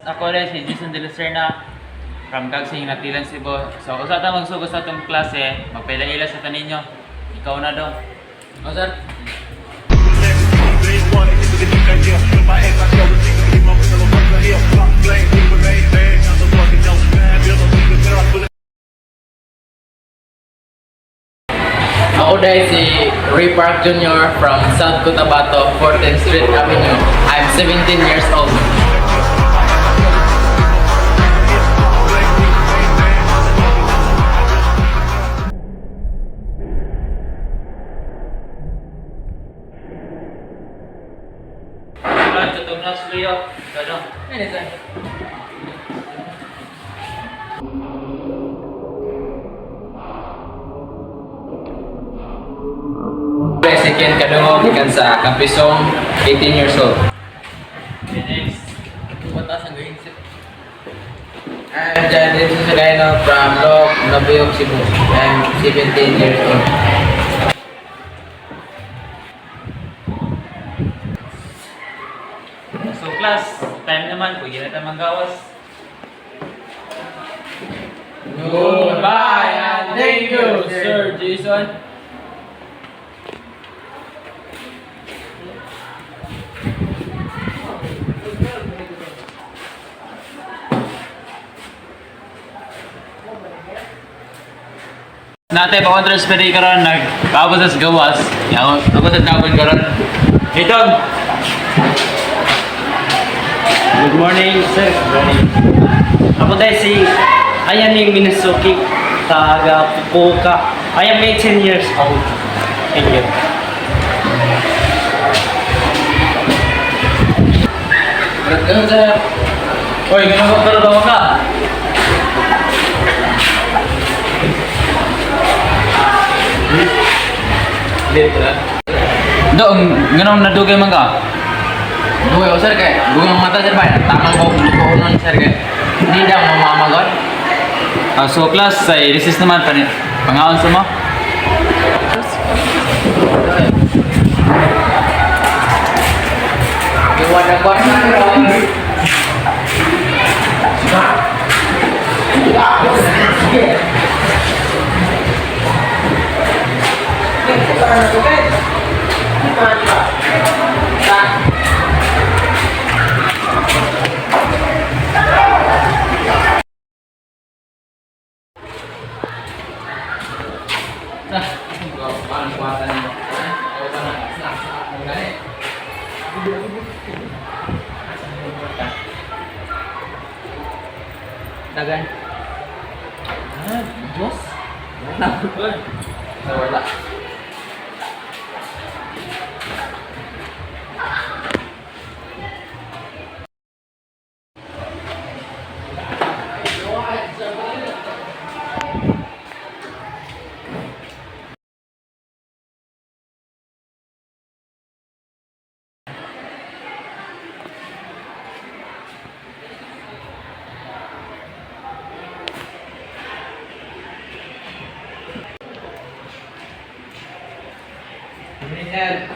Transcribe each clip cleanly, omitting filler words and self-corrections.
Ako rin si Jason De Lucerna from Kagsing Natilan, Cebu. So, usa ta magsugod sa itong klase, magpaila-ila sa taninyo. Ikaw na daw. O, sir. Ako dahil si Ray Park Jr. from South Cotabato, 14th Street Avenue. I'm 17 years old. Tutong na suliyo. Ano? Ano sir? Second kadungog ikan sa Kapisong, 18 years old. Okay, next. Batas ang gawin sir. I'm Jadis Susagayno from Lok, Nabuyog, Cebu. I'm 17 years old. So, class, time naman. Pwede na tayo manggawas. Goodbye and thank you, Sir Jason. Natay pa kontra sa peri karon nagkaabot sa gawas. Ako sa tabon karon. Itong. Good morning, sir. Good morning. Ako dahil si Ayaning Minasuki, taga Fukuoka. I am 18 years old. Thank you. Ano sir? Oy, ginagawa ka. Litra. Dong, ganong nadugay man ka. Duwe ko sir kay dugang mata sir ba? Tamang ko nun sir kay hindi daw mamamagot. So class, ay resist naman pangaon sa mo. Iwan na ko Dagan. Diyos? Wala. Sir.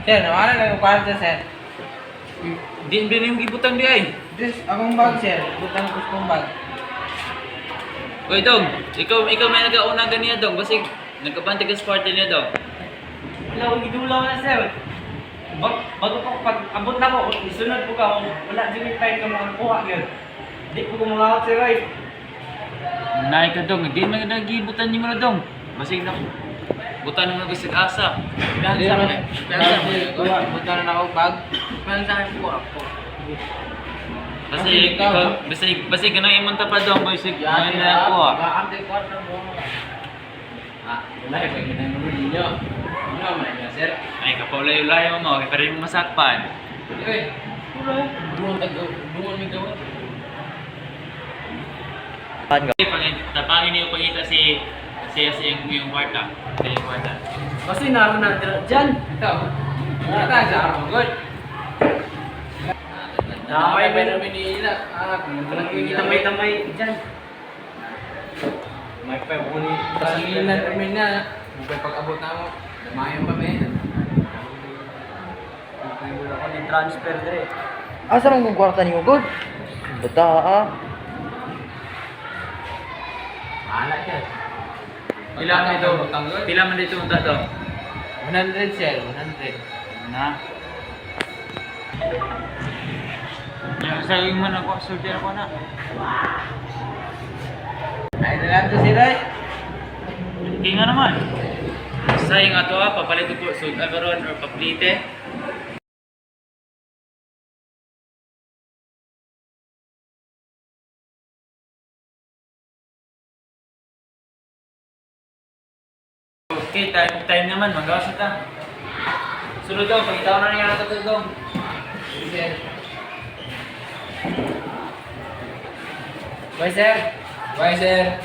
Sir, nawala na yung kwarto, sir. Din ba yung gibutang di ay? Diyos, akong bag, sir. Butang ko kong bag. Oy dong, ikaw may nagauna ganiya dong, basig nagkabantay ka sa party niya dong. Wala, idulaw na sir. Bago ko pag abot na ko, isunod ko ka, wala dyan yung time ka makakuha yun. Hindi ko kumangawat sir ay. Nay ka dong, di man nagibutan niyo na dong. Basig na butan mo na basig asa. Bilang sa akin. Butang na ako bag. Bilang sa akin po ako. Kasi basig ganang imong tapad dong, basig ngayon na ako ah. Baante kwarto mo. Wala yung pagkita mo ninyo. Ano man yan, sir? Ay kapawlayo-layo mo, kaya pa rin mo masakpan. Okay. Doon may gawin. Tapangin niyo pagkita si yung kwarta. Sa yung kwarta. Kasi naroon na dyan. Ito. Ito sa ako. Good. Damay May namin nila. Tamay-tamay dyan. May pabuni. Pasangilan kami na. Mukha pag-abot na mo. Damayan pa may. Wala ko ng transfer dire. Asa man kung kwarta ni Ugod? Bata ah. Ala siya. Pila man ito? Pila man dito unta to? 100 sir, 100. Na. Yung saging man ako, soldier ako na. Ay na lang to si Roy. Hindi nga naman. Sayang ato papalit ko sud agaron or paplite. Okay, time naman, magawas na ta. Sunod daw, pagkitaw na nga natin ito daw. Sir. Bye sir. Bye sir.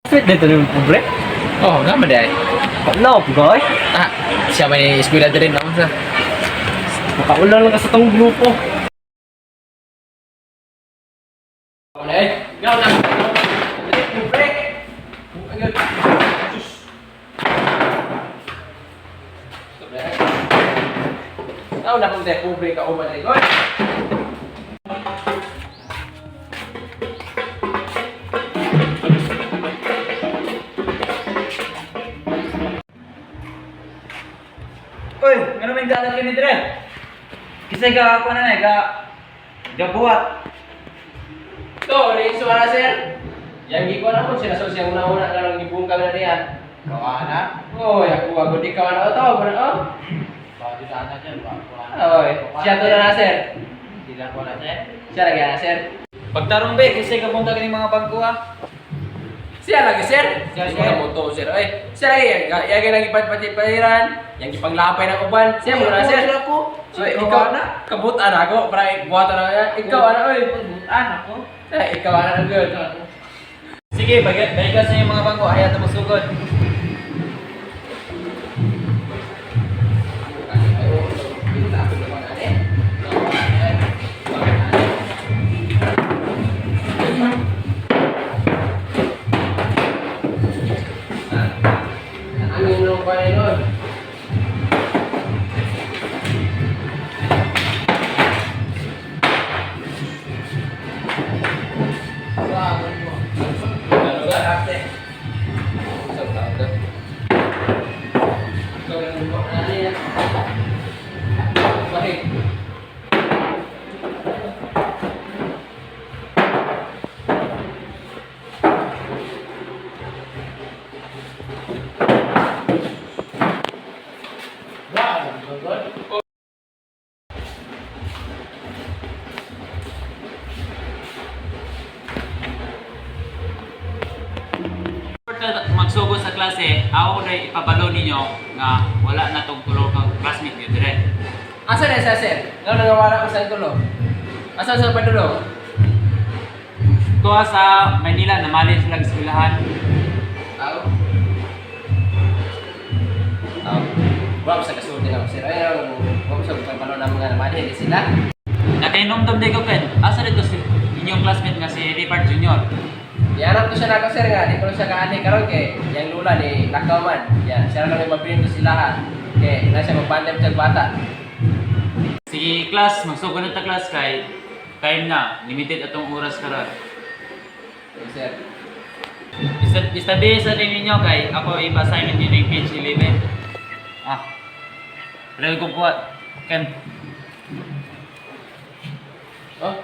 Sweet dito yung pobre. Oh, naman dahil. No, guys. Ah, siya may eskwela din ako sa. Makaulan lang ka sa tong grupo. Oleh, kau nak. Break. Kau nak pun tak break kat rumah ni. Kau. Uy, ano may dalat ka ni Dre? Kisay ka ako na gabuhat. To, ni suara sir. Yang giko na pun sila sosial una-una na lang gibungkang na riyan. Kawana? Oh, ya aku di kawan auto, benar oh. Bakit sana dyan, Oh, siya to na sir. Hindi lang ko na sir. Siya lagi na sir. Pagtarong be, kisay ka punta ka ng mga bangko ha. Siya lagi sir. Siya, Siya moto sir. Oy, siya lagi yang lagi pati-patiran, yang gipanglapay ng uban. Siya mo na sir. Ako. Oy, ikaw na. Kabutan ako para buhatan na yan. Ikaw ana oy. Butan ako. Ikaw ana good. Sige, balik ka sa yung mga bangko. Ayaw na masugod. Ano yung pa nun? Magsugod sa klase, ako na ipabalo ninyo nga wala na tong tulo kang classmate nyo dire. Asa na sa sir? Ano nagawala ko sa tulo? Asa sa padulo? Tuwa sa Manila, namalin silang eskwelahan. Ako. Wala sa kasunod din ako sir. Ay, wala sa pagpano ng mga naman hindi sila. Nakainomdom din ko ken. Asa dito si inyong classmate nga si Ripard Jr. Iarap ko siya na ako sir nga, di ko siya kaani karon kay yang lula ni Lakaw man. Yan, siya lang mabili ko sila. Kay na siya magpandem sa bata. Sige class, magsugod na ta class kay time na, limited atong oras karon. Sir. Study sa din ninyo kay ako ipa-assignment din ng page 11. Pwede ko po, Ken. Oh.